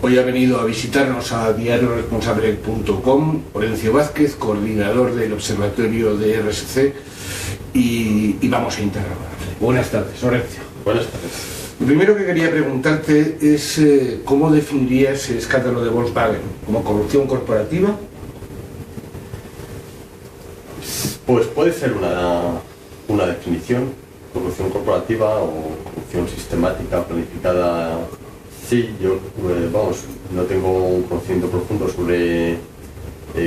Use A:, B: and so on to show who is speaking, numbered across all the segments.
A: Hoy ha venido a visitarnos a diarioresponsable.com Orencio Vázquez, coordinador del Observatorio de RSC, y vamos a interrogarle. Buenas tardes, Orencio.
B: Buenas tardes.
A: Lo primero que quería preguntarte es ¿cómo definirías el escándalo de Volkswagen? ¿Como corrupción corporativa?
B: Pues puede ser una definición, corrupción corporativa o corrupción sistemática, planificada. Sí, yo, no tengo un conocimiento profundo sobre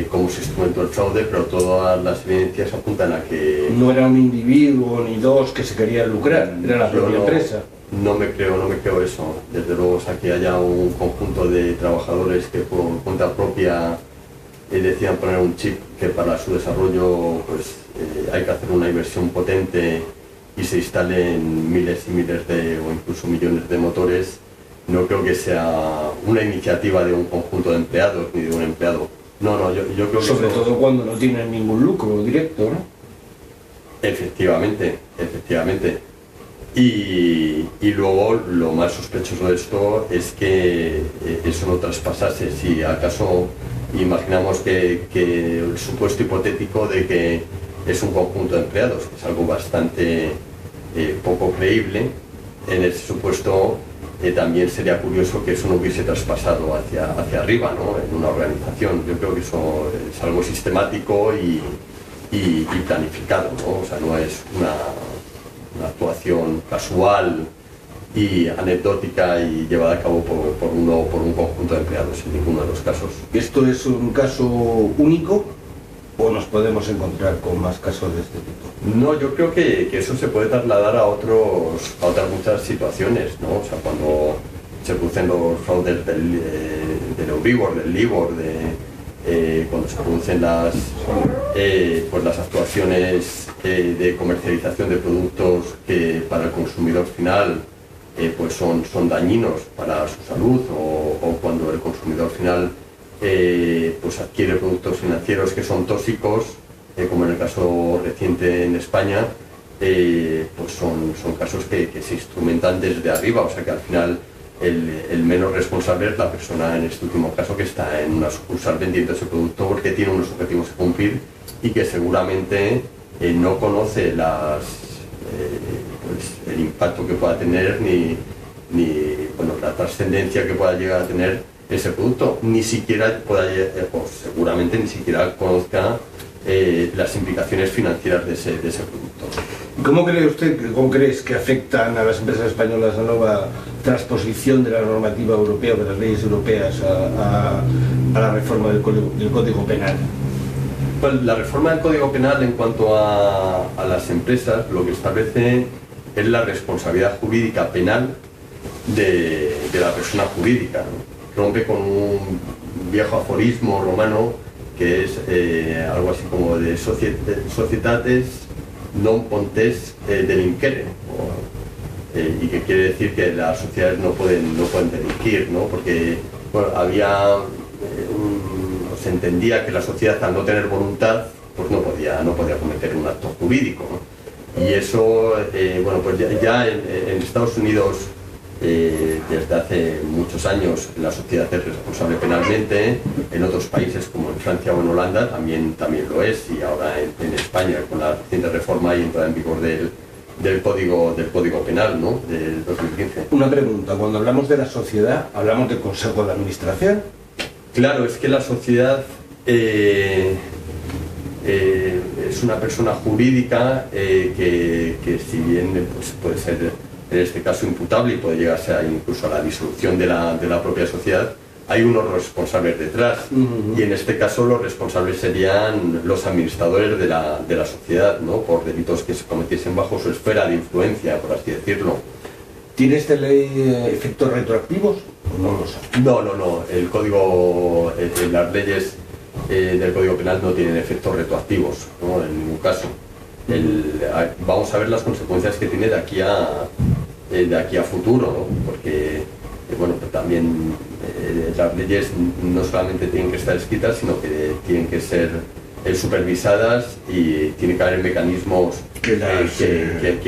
B: cómo se instrumentó el fraude, pero todas las evidencias apuntan a que...
A: No era un individuo ni dos que se querían lucrar, era la propia empresa.
B: No me creo eso. Desde luego, que haya un conjunto de trabajadores que por cuenta propia decidan poner un chip que para su desarrollo hay que hacer una inversión potente y se instalen miles y miles o incluso millones de motores. No creo que sea una iniciativa de un conjunto de empleados ni de un empleado. No, yo creo que...
A: Sobre todo cuando no tienen ningún lucro directo, ¿no?
B: Efectivamente. Y luego lo más sospechoso de esto es que eso no traspasase. Si acaso imaginamos que el supuesto hipotético de que es un conjunto de empleados, que es algo bastante poco creíble, en ese supuesto también sería curioso que eso no hubiese traspasado hacia arriba, ¿no? En una organización. Yo creo que eso es algo sistemático y planificado, ¿no? O sea, no es una actuación casual y anecdótica y llevada a cabo por un conjunto de empleados en ninguno de los casos.
A: ¿Esto es un caso único o nos podemos encontrar con más casos de este tipo?
B: No, yo creo que eso se puede trasladar a otras muchas situaciones, ¿no? O sea, cuando se producen los fraudes del Euribor, del Libor, cuando se producen las actuaciones de comercialización de productos que para el consumidor final son dañinos para su salud, o cuando el consumidor final adquiere productos financieros que son tóxicos, como en el caso reciente en España, son casos que se instrumentan desde arriba. O sea que al final el menos responsable es la persona, en este último caso, que está en una sucursal vendiendo ese producto porque tiene unos objetivos que cumplir y que seguramente no conoce el impacto que pueda tener ni la trascendencia que pueda llegar a tener ese producto, ni siquiera seguramente ni siquiera conozca las implicaciones financieras de ese producto.
A: ¿Cómo crees que afectan a las empresas españolas la nueva transposición de la normativa europea, de las leyes europeas, a la reforma del Código Penal?
B: Pues la reforma del Código Penal, en cuanto a las empresas, lo que establece es la responsabilidad jurídica penal de la persona jurídica, ¿no? Rompe con un viejo aforismo romano que es algo así como de societates non pontes delinquere, y que quiere decir que las sociedades no pueden delinquir, ¿no? Porque se entendía que la sociedad, al no tener voluntad, pues no podía cometer un acto jurídico, ¿no? Y eso, ya en Estados Unidos, desde hace muchos años, la sociedad es responsable penalmente. En otros países como en Francia o en Holanda también lo es, y ahora en España con la reciente reforma y entrada en vigor del código penal, ¿no? Del 2015.
A: Una pregunta: cuando hablamos de la sociedad, ¿hablamos del Consejo de Administración?
B: Claro, es que la sociedad es una persona jurídica que si bien puede ser en este caso imputable y puede llegarse incluso a la disolución de la propia sociedad, hay unos responsables detrás. Y en este caso los responsables serían los administradores de la sociedad, ¿no? Por delitos que se cometiesen bajo su esfera de influencia, por así decirlo.
A: ¿Tiene esta ley efectos retroactivos o no lo sabe?
B: No. Las leyes del Código Penal no tienen efectos retroactivos, ¿no? En ningún caso. Vamos a ver las consecuencias que tiene de aquí a futuro, ¿no? Porque también las leyes no solamente tienen que estar escritas, sino que tienen que ser supervisadas y tiene que haber mecanismos que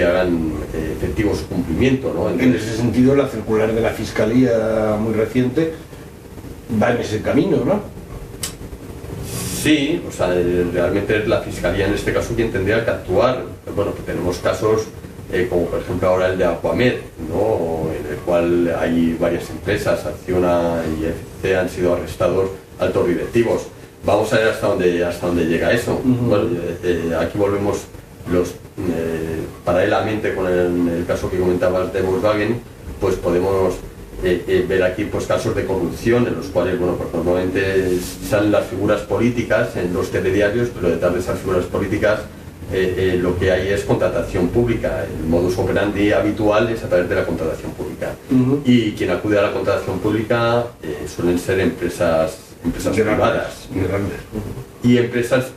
B: hagan efectivo su cumplimiento, ¿no? Entonces,
A: en ese sentido, la circular de la Fiscalía muy reciente va en ese camino, ¿no?
B: Sí, o sea, realmente es la Fiscalía en este caso quien tendría que actuar. Bueno, pues tenemos casos como por ejemplo ahora el de Aquamed, ¿no? En el cual hay varias empresas, Acciona y FC, han sido arrestados altos directivos. Vamos a ver hasta dónde llega eso. Bueno, aquí volvemos paralelamente con el caso que comentabas de Volkswagen, pues podemos ver aquí pues casos de corrupción en los cuales, bueno, pues normalmente salen las figuras políticas en los telediarios, pero detrás de esas figuras políticas lo que hay es contratación pública. El modus operandi habitual es a través de la contratación pública. Y quien acude a la contratación pública suelen ser empresas privadas. Y empresas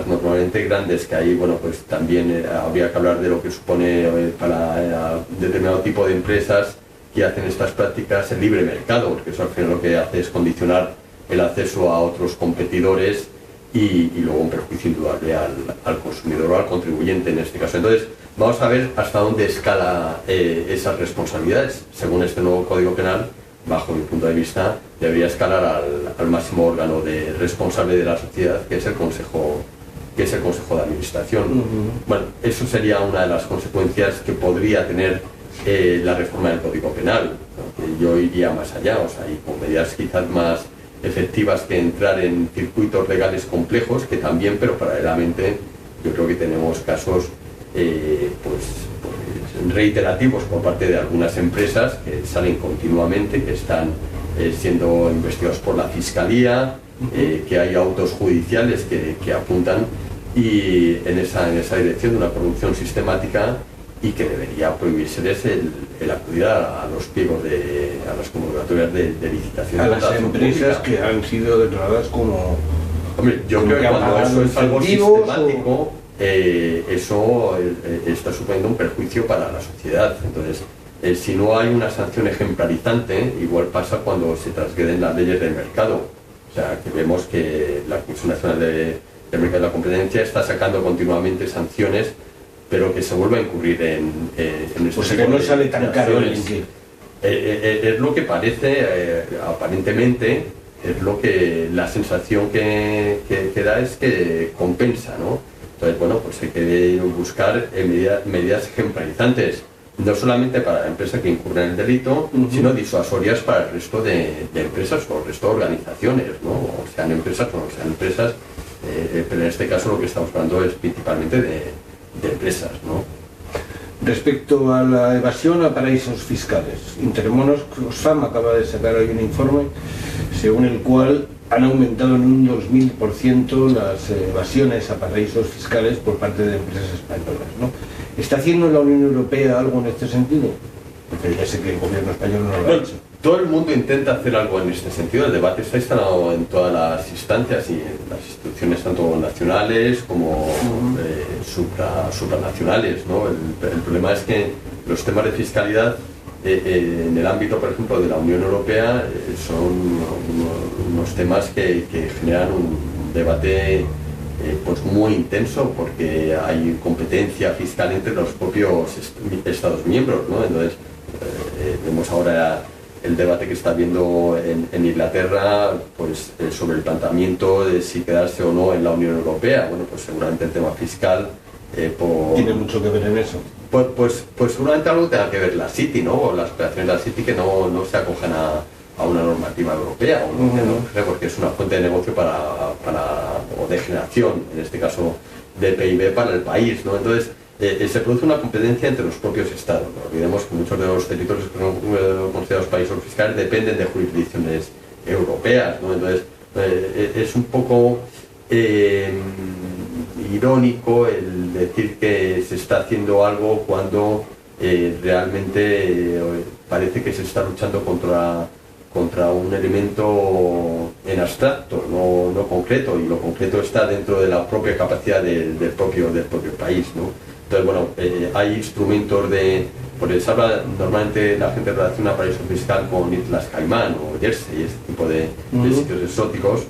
B: normalmente grandes, que ahí, bueno, pues también habría que hablar de lo que supone para determinado tipo de empresas que hacen estas prácticas el libre mercado, porque eso al final lo que hace es condicionar el acceso a otros competidores y luego un perjuicio indudable al consumidor o al contribuyente en este caso. Entonces, vamos a ver hasta dónde escala esas responsabilidades. Según este nuevo Código Penal, bajo mi punto de vista, debería escalar al máximo órgano responsable de la sociedad, que es el Consejo de Administración. Bueno, eso sería una de las consecuencias que podría tener la reforma del Código Penal. Yo iría más allá, o sea, y con medidas quizás más efectivas que entrar en circuitos legales complejos, que también, pero paralelamente yo creo que tenemos casos pues reiterativos por parte de algunas empresas que salen continuamente, que están siendo investigados por la Fiscalía, que hay autos judiciales que apuntan y en esa dirección de una corrupción sistemática, y que debería prohibírseles el acudir a los pliegos a las convocatorias de licitación.
A: A las empresas que han sido declaradas como...
B: Hombre, yo creo que cuando eso es algo sistemático, eso está suponiendo un perjuicio para la sociedad. Entonces, si no hay una sanción ejemplarizante, igual pasa cuando se transgreden las leyes del mercado. O sea, que vemos que la Comisión Nacional del Mercado de la Competencia está sacando continuamente sanciones, pero que se vuelve a incurrir en
A: o sea, que no sale tan caro el linkeo.
B: Es lo que parece, aparentemente, es lo que la sensación que da es que compensa, ¿no? Entonces, bueno, pues hay que buscar medidas ejemplarizantes, no solamente para la empresa que incurre en el delito, sino disuasorias para el resto de empresas o el resto de organizaciones, ¿no? O sean empresas o no sean empresas, pero en este caso lo que estamos hablando es principalmente de empresas, ¿no?
A: Respecto a la evasión a paraísos fiscales, Intermonos Oxfam acaba de sacar hoy un informe según el cual han aumentado en un 2000% las evasiones a paraísos fiscales por parte de empresas españolas, ¿no? ¿Está haciendo la Unión Europea algo en este sentido? Porque ya sé que el gobierno español no lo ha hecho.
B: Todo el mundo intenta hacer algo en este sentido. El debate está instalado en todas las instancias y en las instituciones tanto nacionales como supranacionales, ¿no? El problema es que los temas de fiscalidad en el ámbito, por ejemplo, de la Unión Europea son unos temas que generan un debate pues muy intenso, porque hay competencia fiscal entre los propios Estados miembros, ¿no? Entonces vemos ahora el debate que está habiendo en Inglaterra, pues sobre el planteamiento de si quedarse o no en la Unión Europea. Bueno, pues seguramente el tema fiscal
A: tiene mucho que ver en eso.
B: Pues seguramente algo tenga que ver la City, ¿no? O las operaciones de la City que no se acojan a una normativa europea, o no, porque es una fuente de negocio o de generación, en este caso de PIB para el país, ¿no? Entonces se produce una competencia entre los propios estados. No olvidemos que muchos de los territorios que son considerados países fiscales dependen de jurisdicciones europeas, ¿no? Entonces es un poco irónico el decir que se está haciendo algo cuando realmente parece que se está luchando contra un elemento en abstracto, no concreto, y lo concreto está dentro de la propia capacidad del propio país, ¿no? Entonces, bueno, hay instrumentos porque se habla, normalmente la gente relaciona paraíso fiscal con Islas Caimán o Jersey, este tipo de sitios exóticos,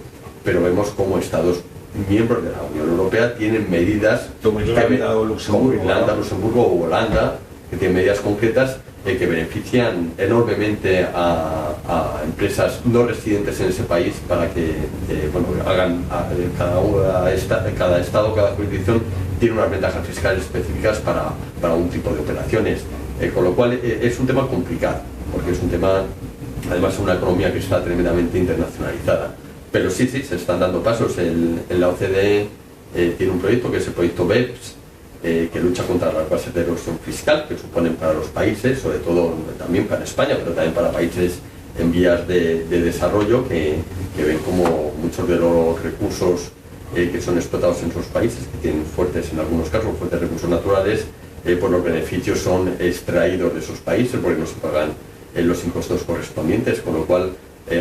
B: pero vemos como estados miembros de la Unión Europea tienen medidas
A: como Irlanda o Luxemburgo,
B: como Irlanda, Luxemburgo o Holanda, que tienen medidas concretas que benefician enormemente a a empresas no residentes en ese país para que hagan cada estado, cada jurisdicción tiene unas ventajas fiscales específicas para un tipo de operaciones, con lo cual es un tema complicado, porque es un tema, además, una economía que está tremendamente internacionalizada. Pero sí, se están dando pasos. En la OCDE tiene un proyecto que es el proyecto BEPS, que lucha contra las bases de erosión fiscal que suponen para los países, sobre todo también para España, pero también para países en vías de desarrollo que ven como muchos de los recursos que son explotados en sus países, que tienen fuertes, en algunos casos, fuertes recursos naturales, pues los beneficios son extraídos de esos países porque no se pagan los impuestos correspondientes, con lo cual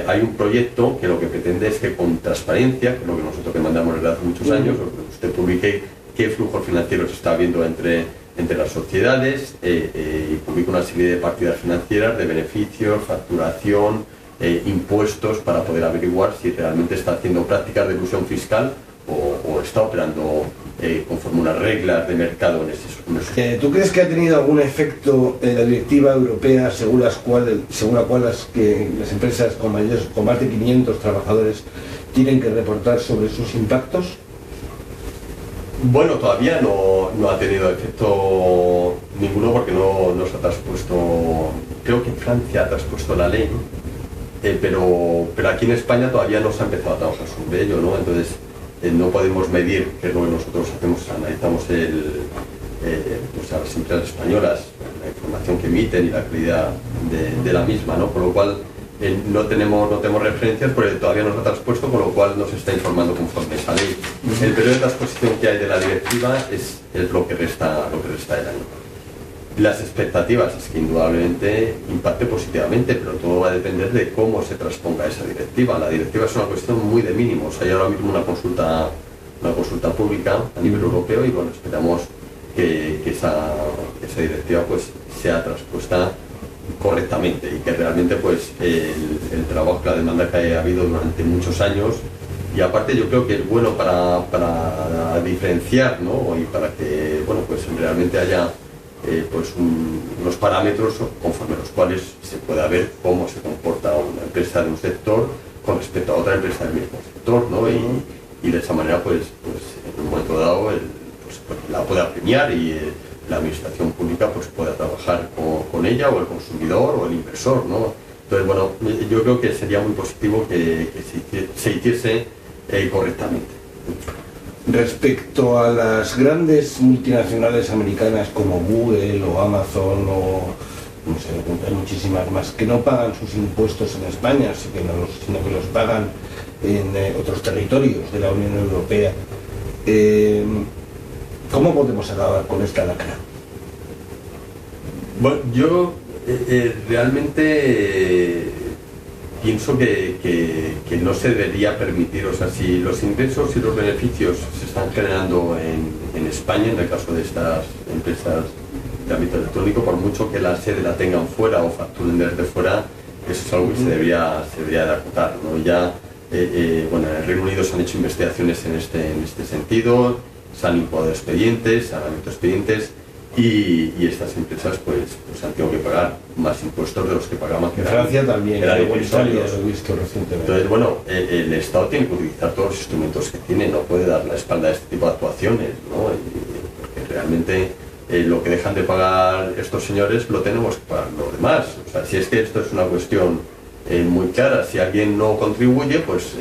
B: hay un proyecto que lo que pretende es que con transparencia, que es lo que nosotros demandamos desde hace muchos años, usted publique qué flujos financieros está habiendo entre las sociedades y publica una serie de partidas financieras de beneficios, facturación, impuestos, para poder averiguar si realmente está haciendo prácticas de elusión fiscal o está operando conforme unas reglas de mercado en esos.
A: ¿Tú crees que ha tenido algún efecto la directiva europea según la cual las empresas con más de 500 trabajadores tienen que reportar sobre sus impactos?
B: Bueno, todavía no ha tenido efecto ninguno porque no se ha traspuesto. Creo que en Francia ha traspuesto la ley, pero aquí en España todavía no se ha empezado a trabajar sobre ello, ¿no? Entonces no podemos medir, que es lo que nosotros hacemos, analizamos a las empresas españolas, la información que emiten y la calidad de la misma, ¿no? Con lo cual no tenemos referencias porque todavía no se ha traspuesto, con lo cual no se está informando conforme esa ley. El periodo de transposición que hay de la directiva es lo que resta del año. Las expectativas es que indudablemente impacte positivamente, pero todo va a depender de cómo se transponga esa directiva. La directiva es una cuestión muy de mínimos. Hay ahora mismo una consulta pública a nivel europeo y bueno, esperamos que esa directiva pues sea traspuesta correctamente y que realmente pues el trabajo, la demanda que ha habido durante muchos años, y aparte yo creo que es bueno para diferenciar, ¿no? Y para que pues realmente haya unos parámetros conforme a los cuales se pueda ver cómo se comporta una empresa de un sector con respecto a otra empresa del mismo sector, ¿no? Y de esa manera pues en un momento dado la pueda premiar y la administración pública pues pueda trabajar con ella, o el consumidor o el inversor, ¿no? Entonces bueno, yo creo que sería muy positivo que se hiciese correctamente.
A: Respecto a las grandes multinacionales americanas como Google o Amazon o no sé, hay muchísimas más que no pagan sus impuestos en España, sino que los pagan en otros territorios de la Unión Europea, ¿cómo podemos acabar con esta lacra?
B: Bueno, yo realmente pienso que no se debería permitir, o sea, si los ingresos y los beneficios se están generando en España, en el caso de estas empresas de ámbito electrónico, por mucho que la sede la tengan fuera o facturen desde fuera, eso es algo que se debería de acotar, ¿no? Ya, en el Reino Unido se han hecho investigaciones en este sentido, se han impuesto expedientes, se han abierto expedientes, y estas empresas pues han tenido que pagar más impuestos de los que pagaban.
A: En Francia también,
B: lo he
A: visto recientemente.
B: Entonces, bueno, el Estado tiene que utilizar todos los instrumentos que tiene, no puede dar la espalda a este tipo de actuaciones, ¿no? Porque realmente lo que dejan de pagar estos señores lo tenemos que pagar los demás. O sea, si es que esto es una cuestión muy clara, si alguien no contribuye, pues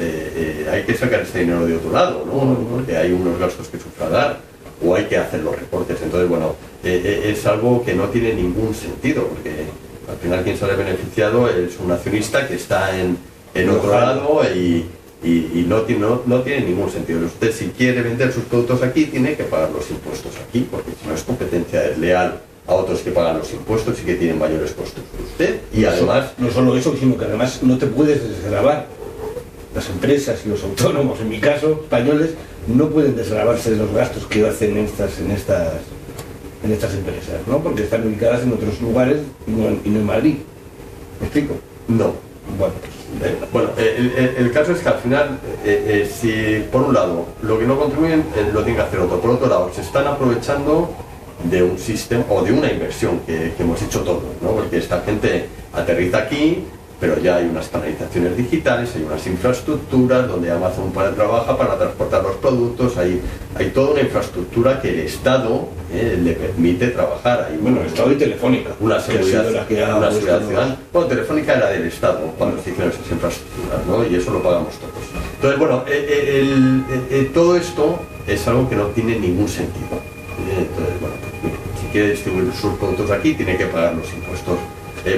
B: hay que sacar este dinero de otro lado, ¿no? Porque hay unos gastos que sufragar, o hay que hacer los recortes. Entonces, bueno, es algo que no tiene ningún sentido, porque al final quien sale beneficiado es un accionista que está en otro lado y no tiene ningún sentido. Usted, si quiere vender sus productos aquí, tiene que pagar los impuestos aquí, porque si no es competencia desleal a otros que pagan los impuestos y que tienen mayores costos que usted. Y además...
A: No solo eso, sino que además no te puedes desgravar. Las empresas y los autónomos, en mi caso, españoles, no pueden desgravarse de los gastos que hacen en estas empresas, ¿no? Porque están ubicadas en otros lugares y no en Madrid. ¿Me explico?
B: No.
A: Bueno,
B: el caso es que al final, si por un lado lo que no contribuyen lo tiene que hacer otro, por otro lado se están aprovechando de un sistema o de una inversión que hemos hecho todos, ¿no? Porque esta gente aterriza aquí, pero ya hay unas canalizaciones digitales, hay unas infraestructuras donde Amazon trabaja para transportar los productos, hay toda una infraestructura que el Estado le permite trabajar. Hay
A: Bueno, el Estado y Telefónica,
B: una seguridad
A: una
B: ciudadana. Bueno, Telefónica era del Estado cuando se hicieron esas infraestructuras, ¿no? Y eso lo pagamos todos. Entonces, bueno, todo esto es algo que no tiene ningún sentido. Entonces, bueno, pues, mire, si quiere distribuir sus productos aquí, tiene que pagar los impuestos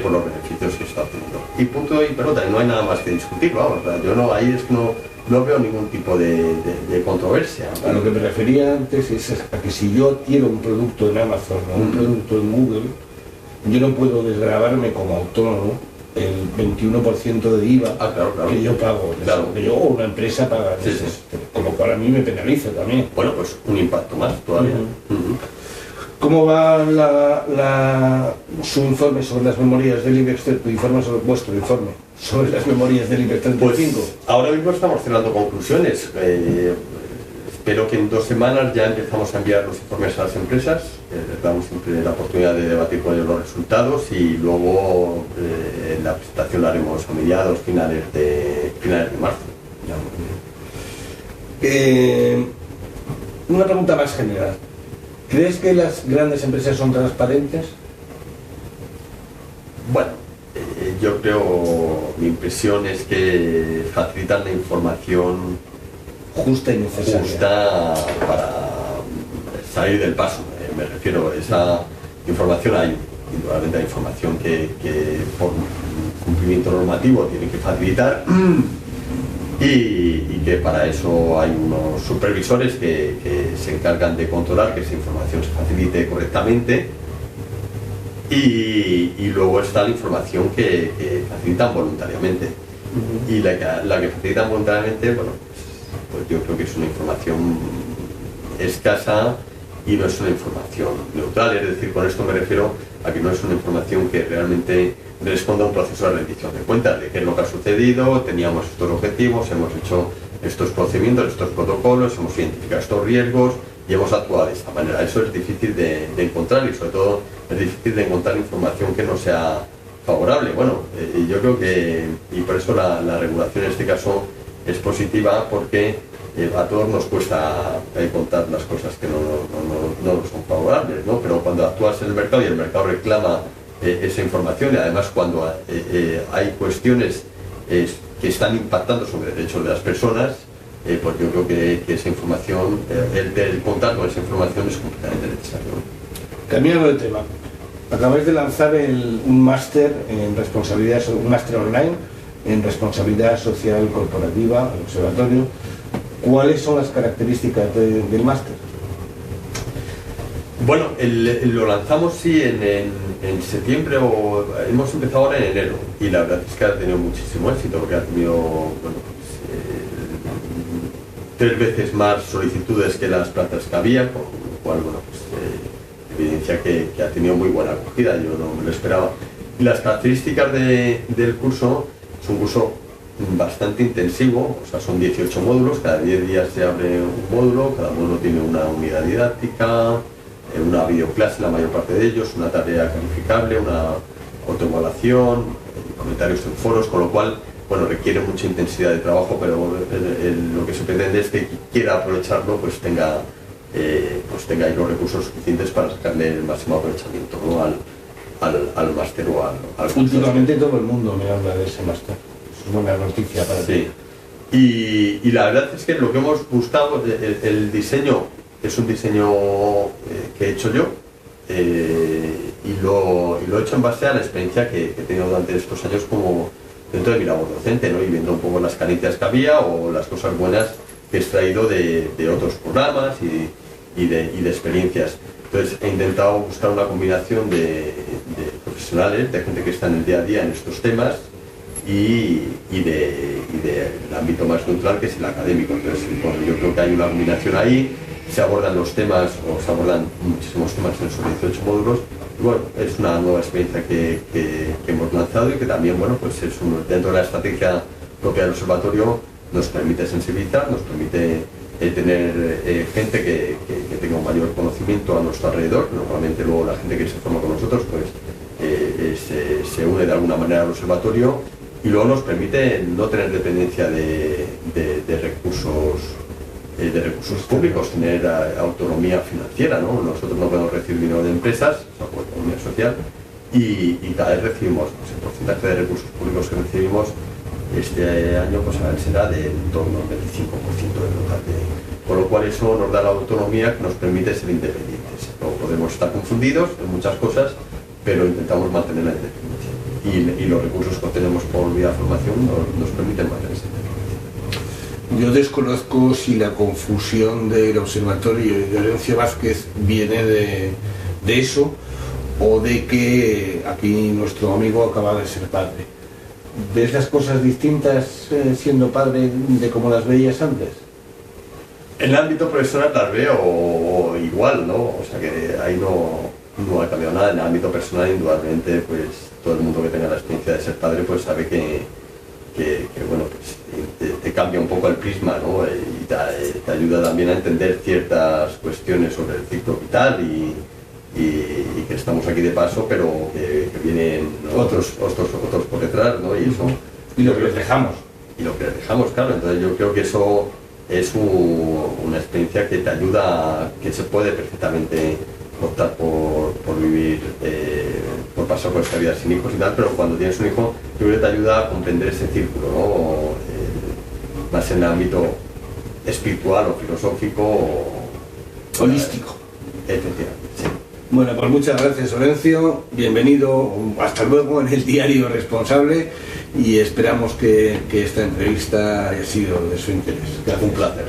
B: por los beneficios que está obteniendo. Y punto y pelota, no hay nada más que discutir, vamos, yo no, ahí es que no veo ningún tipo de controversia.
A: A lo que me refería antes es a que si yo quiero un producto en Amazon o un producto en Google, yo no puedo desgravarme como autónomo el 21% de IVA
B: claro.
A: que yo pago,
B: claro.
A: que yo o una empresa paga,
B: Sí.
A: con lo cual a mí me penaliza también.
B: Bueno, pues un impacto más todavía.
A: ¿Cómo va su informe sobre las memorias del IBEX, vuestro informe sobre las memorias del IBEX 35?
B: Pues ahora mismo estamos cerrando conclusiones. Espero que en 2 semanas ya empezamos a enviar los informes a las empresas. Les damos siempre la oportunidad de debatir con ellos los resultados y luego la presentación la haremos a mediados, finales de marzo.
A: Una pregunta más general. ¿Crees que las grandes empresas son transparentes?
B: Bueno, yo creo, mi impresión es que facilitan la información
A: Justa y necesaria.
B: para salir del paso. Me refiero, esa información hay, indudablemente hay información que por cumplimiento normativo tiene que facilitar y que para eso hay unos supervisores que se encargan de controlar que esa información se facilite correctamente y luego está la información que facilitan voluntariamente y la que facilitan voluntariamente, bueno, pues yo creo que es una información escasa y no es una información neutral, es decir, con esto me refiero a que no es una información que realmente responda a un proceso de rendición de cuentas, de qué es lo que ha sucedido, teníamos estos objetivos, hemos hecho estos procedimientos, estos protocolos, hemos identificado estos riesgos y hemos actuado de esta manera. Eso es difícil de encontrar y sobre todo es difícil de encontrar información que no sea favorable. Bueno, yo creo que, y por eso la regulación en este caso es positiva porque a todos nos cuesta contar las cosas que no son favorables, ¿no? Pero cuando actúas en el mercado y el mercado reclama esa información y además cuando hay cuestiones que están impactando sobre derechos de las personas, pues yo creo que esa información, el contar con esa información es completamente necesario.
A: Cambiando de tema, acabáis de lanzar un máster en responsabilidad, un máster online en responsabilidad social corporativa, el observatorio. ¿Cuáles son las características del máster?
B: Bueno, lo lanzamos sí en septiembre o hemos empezado ahora en enero y la verdad es que ha tenido muchísimo éxito porque ha tenido bueno, pues, 3 veces más solicitudes que las plazas que había, con lo cual bueno, pues, evidencia que ha tenido muy buena acogida, yo no me lo esperaba. Y las características del curso es un curso bastante intensivo, o sea, son 18 módulos, cada 10 días se abre un módulo, cada módulo tiene una unidad didáctica, una videoclase, la mayor parte de ellos, una tarea calificable, una autoevaluación, comentarios en foros, con lo cual, bueno, requiere mucha intensidad de trabajo, pero lo que se pretende es que quien quiera aprovecharlo, pues tenga ahí los recursos suficientes para sacarle el máximo aprovechamiento, ¿no? al máster o al curso.
A: Últimamente todo el mundo me habla de ese máster. Es buena noticia para ti.
B: Sí. Y la verdad es que lo que hemos buscado, el diseño es un diseño que he hecho yo y lo he hecho en base a la experiencia que he tenido durante estos años como dentro de mi labor docente, ¿no? Y viendo un poco las carencias que había o las cosas buenas que he extraído de otros programas y de experiencias. Entonces he intentado buscar una combinación de profesionales, de gente que está en el día a día en estos temas y del ámbito más neutral que es el académico. Entonces, bueno, yo creo que hay una combinación ahí, se abordan los temas o se abordan muchísimos temas en esos 18 módulos y bueno, es una nueva experiencia que hemos lanzado y que también, bueno, pues es dentro de la estrategia propia del observatorio nos permite sensibilizar, nos permite tener gente que tenga un mayor conocimiento a nuestro alrededor. Normalmente luego la gente que se forma con nosotros pues se une de alguna manera al observatorio y luego nos permite no tener dependencia de recursos públicos, tener autonomía financiera, ¿no? Nosotros no podemos recibir dinero de empresas, o economía social, y cada vez recibimos, pues, el porcentaje de recursos públicos que recibimos este año pues será de en torno al 25% del total, con lo cual eso nos da la autonomía que nos permite ser independientes. No podemos estar confundidos en muchas cosas, pero intentamos mantener la independencia, y los recursos que obtenemos por vía formación nos permiten mantener esa independencia.
A: Yo desconozco si la confusión del observatorio y de Orencio Vázquez viene de eso, o de que aquí nuestro amigo acaba de ser padre. ¿Ves las cosas distintas siendo padre de como las veías antes?
B: En el ámbito profesional las veo igual, ¿no? O sea que ahí no ha cambiado nada. En el ámbito personal, indudablemente, pues todo el mundo que tenga la experiencia de ser padre pues sabe que bueno, pues te cambia un poco el prisma, ¿no? Y te ayuda también a entender ciertas cuestiones sobre el ciclo vital y que estamos aquí de paso, pero que vienen otros por detrás, ¿no? Y eso,
A: y lo que les dejamos.
B: Y lo que les dejamos, claro. Entonces yo creo que eso es una experiencia que te ayuda, que se puede perfectamente optar por vivir, por pasar por esta vida sin hijos y tal, pero cuando tienes un hijo, yo creo que te ayuda a comprender ese círculo, ¿no? Más en el ámbito espiritual o filosófico o
A: holístico.
B: Efectivamente, sí.
A: Bueno, pues muchas gracias, Orencio, bienvenido, hasta luego en el Diario Responsable, y esperamos que esta entrevista haya sido de su interés.
B: Un placer.